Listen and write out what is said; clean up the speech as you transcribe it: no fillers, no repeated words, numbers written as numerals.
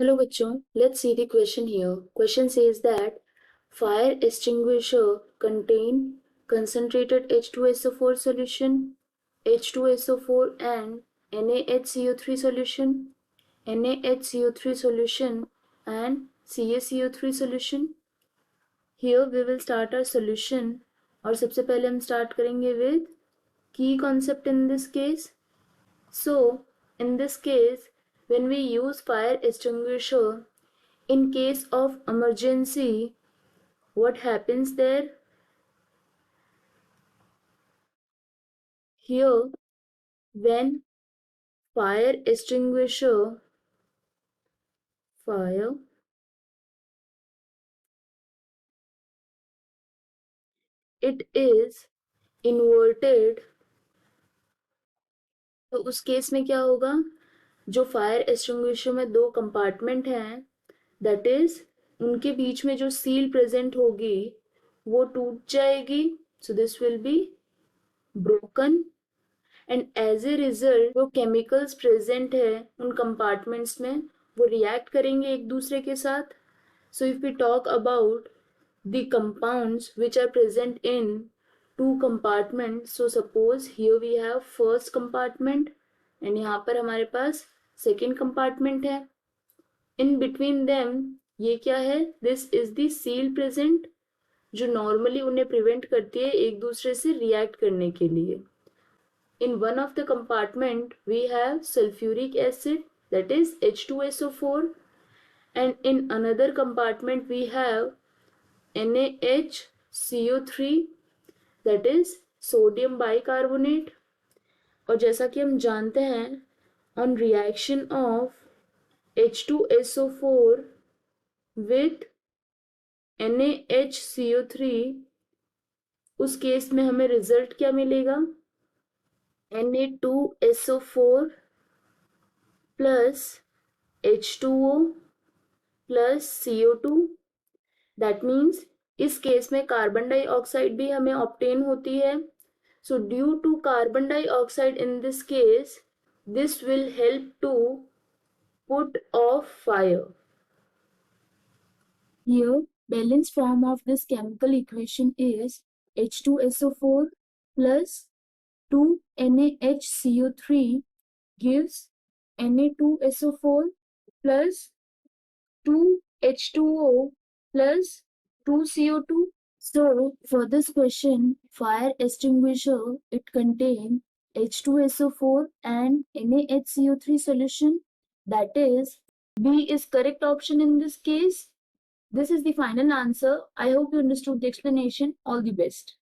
Hello बच्चों, let's see the question here. Question says that fire extinguisher contain concentrated H2SO4 solution, H2SO4 and NaHCO3 solution, NaHCO3 solution and CaCO3 solution. Here we will start our solution और सबसे पहले हम start करेंगे with key concept in this case. So, in this case, when we use fire extinguisher, in case of emergency, what happens there? Here, when fire extinguisher, fire it is inverted, तो उस case में क्या होगा? जो fire extinguisher में दो compartment हैं, that is उनके बीच में जो सील प्रेजेंट होगी वो टूट जाएगी. So this will be broken and as a result जो केमिकल्स प्रेजेंट है उन कंपार्टमेंट्स में वो रिएक्ट करेंगे एक दूसरे के साथ. So if we talk about the compounds which are present in two compartment, so suppose here we have first compartment and यहाँ पर हमारे पास सेकेंड कंपार्टमेंट है. इन बिटवीन देम ये क्या है? This is the seal present जो normally उन्हें prevent करती है एक दूसरे से रिएक्ट करने के लिए. In one of the compartment we have sulfuric acid, that is H2SO4, and in another compartment we have NaHCO3, that is sodium bicarbonate. और जैसा कि हम जानते हैं, on reaction of H2SO4 with NaHCO3, उस केस में हमें रिजल्ट क्या मिलेगा? Na2SO4 plus H2O plus CO2. That means इस केस में कार्बन डाइऑक्साइड भी हमें ऑब्टेन होती है. So due to carbon dioxide in this case, this will help to put off fire. Here, balanced form of this chemical equation is H2SO4 plus 2NaHCO3 gives Na2SO4 plus 2H2O plus 2CO2. So, for this question, fire extinguisher, it contains H2SO4 and NaHCO3 solution. That is, B is correct option in this case. This is the final answer. I hope you understood the explanation. All the best.